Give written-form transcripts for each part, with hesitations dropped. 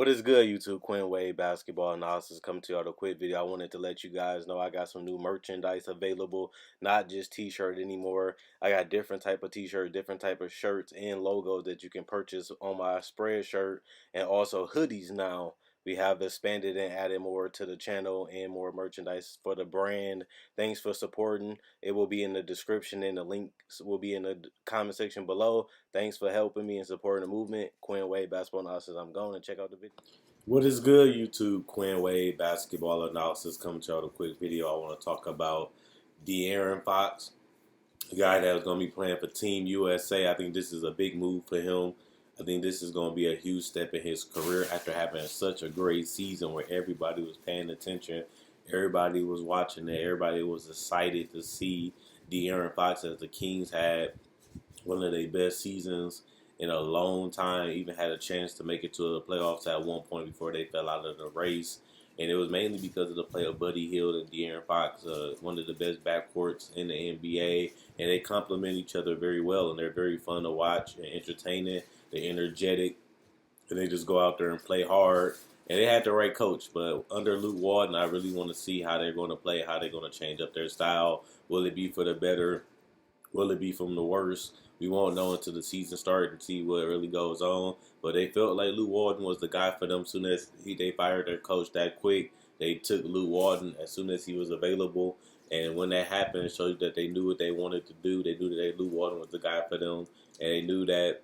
is good, YouTube? Quinn Wade Basketball Analysis coming to you with a quick video. I wanted to let you guys know I got some new merchandise available, not just t-shirt anymore. I got different type of t-shirt, different type of shirts and logos that you can purchase on my spread shirt, and also hoodies now. We have expanded and added more to the channel and more merchandise for the brand. Thanks for supporting. It will be in the description and the links will be in the comment section below. Thanks for helping me and supporting the movement. Quinn Wade Basketball Analysis. I'm going to check out the video. What is good, YouTube? Quinn Wade Basketball Analysis coming to you with a quick video. I want to talk about De'Aaron Fox, the guy that is going to be playing for Team USA. I think this is a big move for him. I think this is going to be a huge step in his career after having such a great season where everybody was paying attention. Everybody was watching it. Everybody was excited to see De'Aaron Fox as the Kings had one of their best seasons in a long time. Even had a chance to make it to the playoffs at one point before they fell out of the race. And it was mainly because of the play of Buddy Hield and De'Aaron Fox, one of the best backcourts in the NBA. And they complement each other very well, and they're very fun to watch and entertaining. They're energetic, and they just go out there and play hard. And they had the right coach, but under Luke Walton, I really want to see how they're going to play, how they're going to change up their style. Will it be for the better? Will it be from the worst? We won't know until the season starts and see what really goes on. But they felt like Luke Walton was the guy for them. Soon as they fired their coach that quick, they took Luke Walton as soon as he was available. And when that happened, it showed that they knew what they wanted to do. They knew that Luke Walton was the guy for them, and they knew that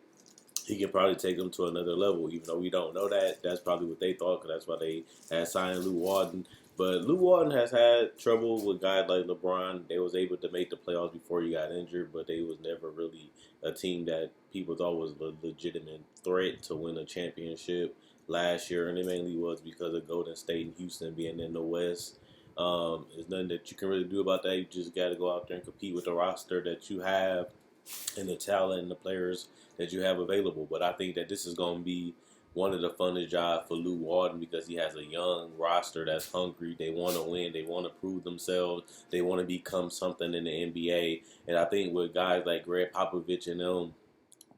he can probably take them to another level. Even though we don't know that, that's probably what they thought, because that's why they had signed Luke Walton. But Luke Walton has had trouble with guys like LeBron. They was able to make the playoffs before he got injured, but they was never really a team that people thought was a legitimate threat to win a championship last year, and it mainly was because of Golden State and Houston being in the West. There's nothing that you can really do about that. You just got to go out there and compete with the roster that you have and the talent and the players that you have available. But I think that this is going to be one of the funnest jobs for Luke Walton, because he has a young roster that's hungry. They want to win. They want to prove themselves. They want to become something in the NBA. And I think with guys like Greg Popovich and them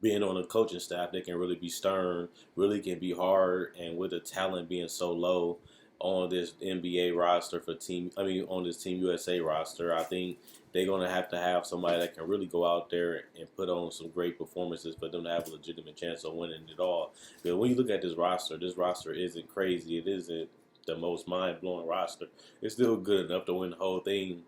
being on a coaching staff, they can really be stern, really can be hard, and with the talent being so low on this NBA roster on this Team USA roster, I think they're going to have somebody that can really go out there and put on some great performances for them to have a legitimate chance of winning it all. Because when you look at this roster isn't crazy. It isn't the most mind-blowing roster. It's still good enough to win the whole thing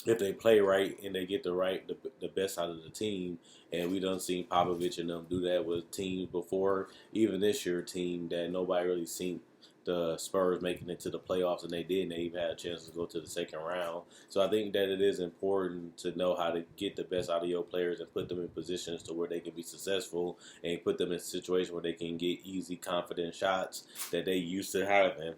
if they play right and they get the best out of the team. And we done seen Popovich and them do that with teams before. Even this year team that nobody really seen the Spurs making it to the playoffs, and they did, and they even had a chance to go to the second round. So I think that it is important to know how to get the best out of your players and put them in positions to where they can be successful, and put them in a situation where they can get easy, confident shots that they used to having.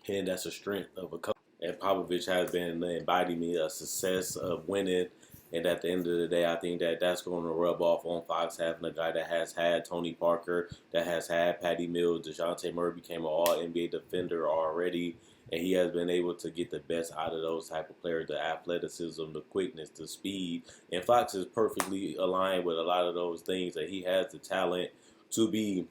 And that's a strength of a coach. And Popovich has been the embodiment of success of winning. And at the end of the day, I think that that's going to rub off on Fox, having a guy that has had Tony Parker, that has had Patty Mills. DeJounte Murray became an All-NBA defender already, and he has been able to get the best out of those type of players, the athleticism, the quickness, the speed. And Fox is perfectly aligned with a lot of those things, that he has the talent to be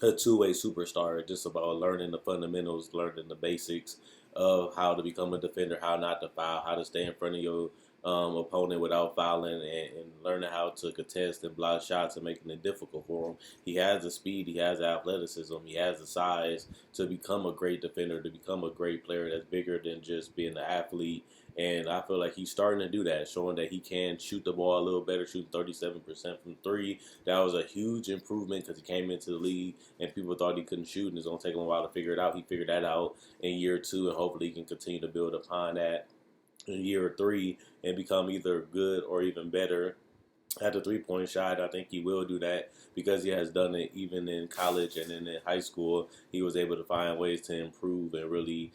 a two-way superstar. Just about learning the fundamentals, learning the basics of how to become a defender, how not to foul, how to stay in front of your opponent without fouling, and learning how to contest and block shots and making it difficult for him. He has the speed, he has the athleticism, he has the size to become a great defender, to become a great player that's bigger than just being an athlete. And I feel like he's starting to do that, showing that he can shoot the ball a little better, shooting 37% from three. That was a huge improvement, because he came into the league and people thought he couldn't shoot, and it's going to take him a while to figure it out. He figured that out in year two, and hopefully he can continue to build upon that in year three and become either good or even better at the three-point shot. I think he will do that, because he has done it even in college and in high school. He was able to find ways to improve and really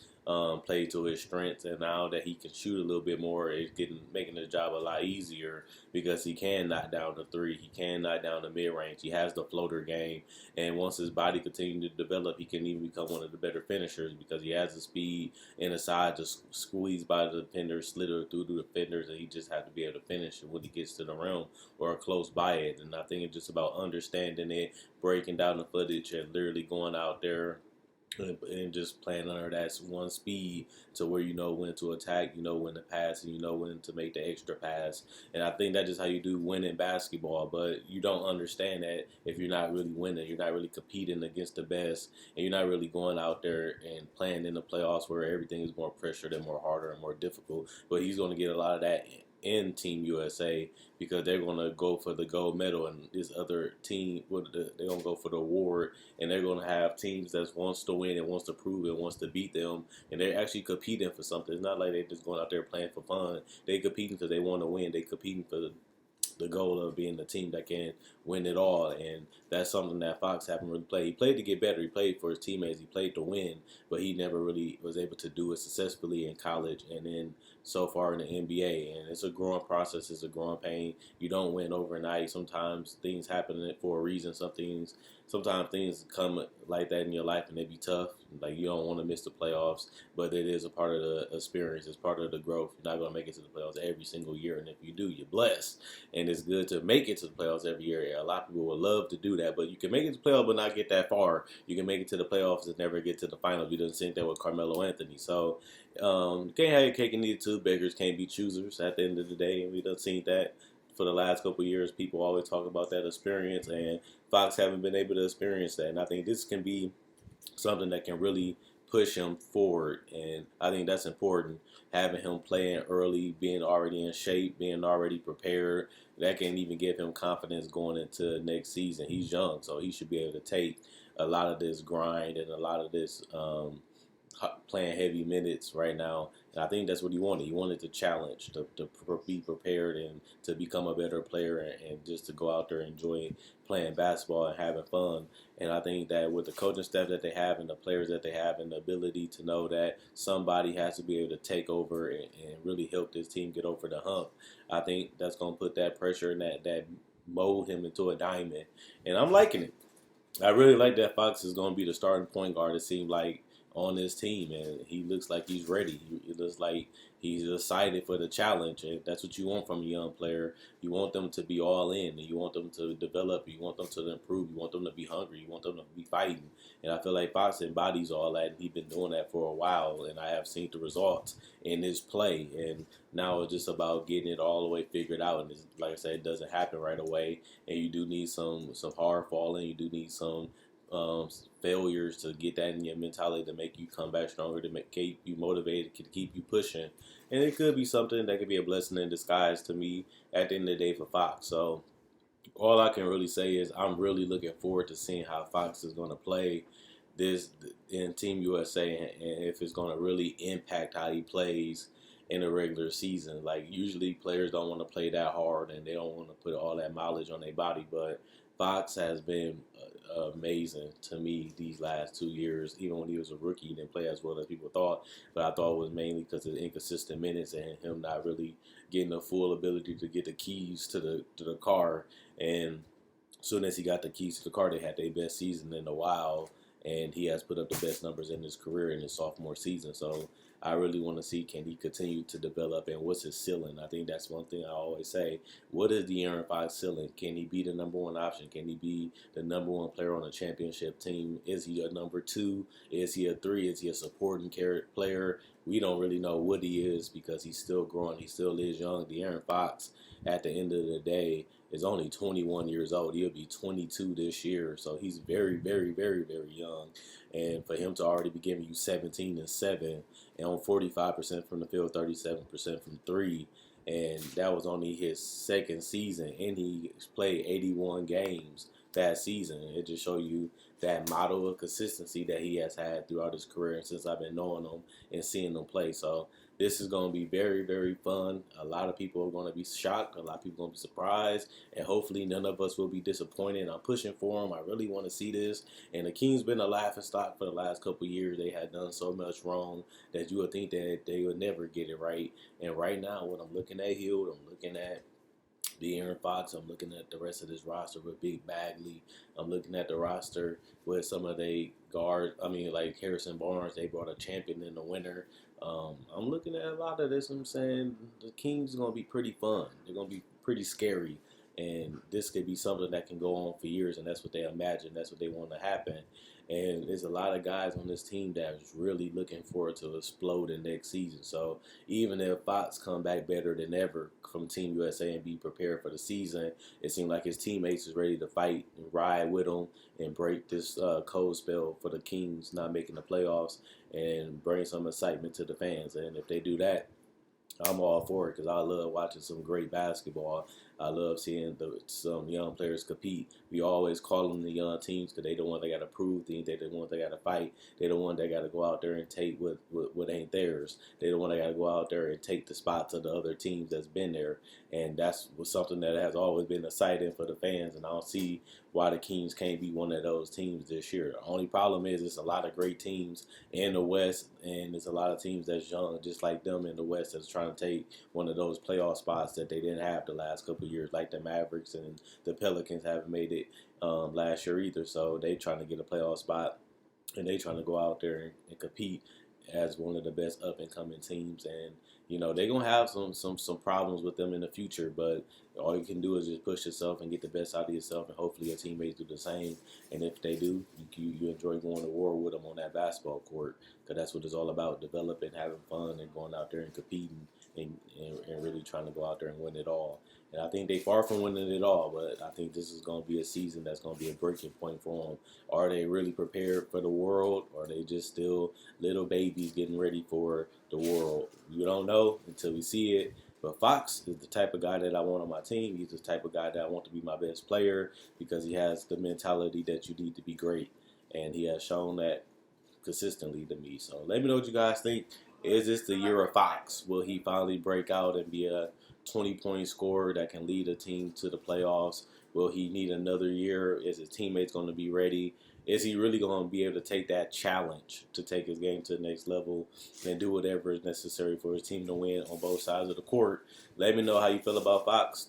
play to his strengths. And now that he can shoot a little bit more, it's making his job a lot easier, because he can knock down the three. He can knock down the mid-range. He has the floater game. And once his body continues to develop, he can even become one of the better finishers, because he has the speed and the size to squeeze by the defenders, slither through the defenders, and he just has to be able to finish it when he gets to the rim or close by it. And I think it's just about understanding it, breaking down the footage, and literally going out there and just playing under that one speed to where you know when to attack, you know when to pass, and you know when to make the extra pass. And I think that's just how you do win in basketball. But you don't understand that if you're not really winning, you're not really competing against the best, and you're not really going out there and playing in the playoffs where everything is more pressured and more harder and more difficult. But he's going to get a lot of that in Team USA because they're going to go for the gold medal, and this other team, they're going to go for the award, and they're going to have teams that wants to win and wants to prove it, wants to beat them, and they're actually competing for something. It's not like they're just going out there playing for fun. They competing because they want to win. They competing for the goal of being the team that can win it all. And that's something that Fox haven't really played. He played to get better. He played for his teammates. He played to win, but he never really was able to do it successfully in college and then so far in the NBA. And it's a growing process. It's a growing pain. You don't win overnight. Sometimes things happen for a reason. Sometimes things come like that in your life and they be tough. Like you don't want to miss the playoffs, but it is a part of the experience. It's part of the growth. You're not going to make it to the playoffs every single year, and if you do, you're blessed. And it's good to make it to the playoffs every year. A lot of people would love to do that, but you can make it to the playoffs but not get that far. You can make it to the playoffs and never get to the finals. We didn't see that with Carmelo Anthony. So you can't have your cake and eat it too. Beggars can't be choosers at the end of the day, and we done seen that for the last couple of years. People always talk about that experience, and Fox haven't been able to experience that. And I think this can be something that can really push him forward. And I think that's important. Having him playing early, being already in shape, being already prepared, that can even give him confidence going into next season. He's young, so he should be able to take a lot of this grind and a lot of this playing heavy minutes right now. And I think that's what he wanted. He wanted to challenge, to be prepared and to become a better player and just to go out there and enjoy playing basketball and having fun. And I think that with the coaching staff that they have and the players that they have and the ability to know that somebody has to be able to take over and really help this team get over the hump, I think that's going to put that pressure and that mold him into a diamond. And I'm liking it. I really like that Fox is going to be the starting point guard. It seemed like on this team, and he looks like he's ready. He looks like he's excited for the challenge, and that's what you want from a young player. You want them to be all in, and you want them to develop. You want them to improve. You want them to be hungry. You want them to be fighting. And I feel like Fox embodies all that, and he's been doing that for a while. And I have seen the results in his play, and now it's just about getting it all the way figured out. And like I said, it doesn't happen right away, and you do need some hard falling. You do need some um, failures to get that in your mentality to make you come back stronger, to keep you motivated, to keep you pushing. And it could be something that could be a blessing in disguise to me at the end of the day for Fox. So all I can really say is I'm really looking forward to seeing how Fox is going to play this in Team USA and if it's going to really impact how he plays in a regular season. Like usually players don't want to play that hard and they don't want to put all that mileage on their body, but Fox has been amazing to me these last 2 years. Even when he was a rookie, he didn't play as well as people thought, but I thought it was mainly because of the inconsistent minutes and him not really getting the full ability to get the keys to the car. And as soon as he got the keys to the car, they had their best season in a while, and he has put up the best numbers in his career in his sophomore season. So I really want to see, can he continue to develop and what's his ceiling. I think that's one thing I always say. What is De'Aaron Fox ceiling? Can he be the number one option? Can he be the number one player on a championship team? Is he a number two? Is he a three? Is he a supporting player? We don't really know what he is because he's still growing. He still is young. De'Aaron Fox, at the end of the day, is only 21 years old. He'll be 22 this year. So he's very, very, very, very young. And for him to already be giving you 17 and 7 and on 45% from the field, 37% from three, and that was only his second season, and he played 81 games that season. It just shows you that model of consistency that he has had throughout his career since I've been knowing him and seeing him play. So this is going to be very, very fun. A lot of people are going to be shocked. A lot of people are going to be surprised. And hopefully none of us will be disappointed. I'm pushing for him. I really want to see this. And the Kings been a laughing stock for the last couple of years. They had done so much wrong that you would think that they would never get it right. And right now, when I'm looking at Hield, I'm looking at De'Aaron Fox, I'm looking at the rest of this roster with Big Bagley. I'm looking at the roster with some of the guards. I mean, like Harrison Barnes, they brought a champion in the winter. I'm looking at a lot of this. I'm saying the Kings are going to be pretty fun. They're going to be pretty scary. and this could be something that can go on for years, and that's what they imagine. That's what they want to happen. And there's a lot of guys on this team that's really looking forward to explode in next season. So even if Fox come back better than ever from Team USA and be prepared for the season, it seems like his teammates is ready to fight and ride with him and break this cold spell for the Kings not making the playoffs and bring some excitement to the fans. And if they do that, I'm all for it because I love watching some great basketball. I love seeing some young players compete. We always call them the young teams because they the one that got to prove things. They the ones that got to fight. They the one that got to go out there and take what ain't theirs. They the one that got to go out there and take the spots of the other teams that's been there. And that's something that has always been exciting for the fans. And I don't see why the Kings can't be one of those teams this year. The only problem is it's a lot of great teams in the West, and there's a lot of teams that's young, just like them in the West, that's trying to take one of those playoff spots that they didn't have the last couple of years, like the Mavericks and the Pelicans haven't made it last year either. So they trying to get a playoff spot, and they trying to go out there and compete as one of the best up and coming teams. And they're gonna have some problems with them in the future, but all you can do is just push yourself and get the best out of yourself, and hopefully your teammates do the same. And if they do, you enjoy going to war with them on that basketball court, because that's what it's all about: developing, having fun, and going out there and competing, and really trying to go out there and win it all. And I think they far from winning it all, but I think this is going to be a season that's going to be a breaking point for them. Are they really prepared for the world, or are they just still little babies getting ready for the world? You don't know until we see it. But Fox is the type of guy that I want on my team. He's the type of guy that I want to be my best player because he has the mentality that you need to be great. And he has shown that consistently to me. So let me know what you guys think. Is this the year of Fox? Will he finally break out and be a 20-point scorer that can lead a team to the playoffs? Will he need another year? Is his teammates going to be ready? Is he really going to be able to take that challenge to take his game to the next level and do whatever is necessary for his team to win on both sides of the court? Let me know how you feel about Fox.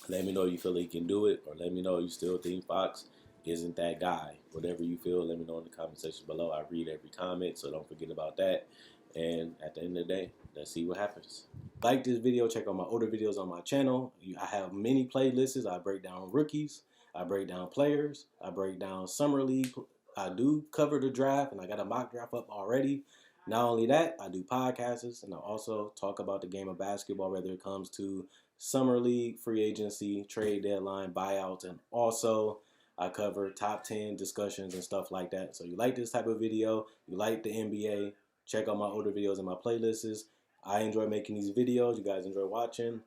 Let me know if you feel he can do it, or let me know if you still think Fox isn't that guy. Whatever you feel, let me know in the comment section below. I read every comment, so don't forget about that. And at the end of the day, let's see what happens. Like this video, check out my older videos on my channel. I have many playlists. I break down rookies, I break down players, I break down summer league. I do cover the draft, and I got a mock draft up already. Not only that, I do podcasts, and I also talk about the game of basketball, whether it comes to summer league, free agency, trade deadline, buyouts, and also I cover top 10 discussions and stuff like that. So you like this type of video, you like the NBA, check out my older videos and my playlists. I enjoy making these videos. You guys enjoy watching.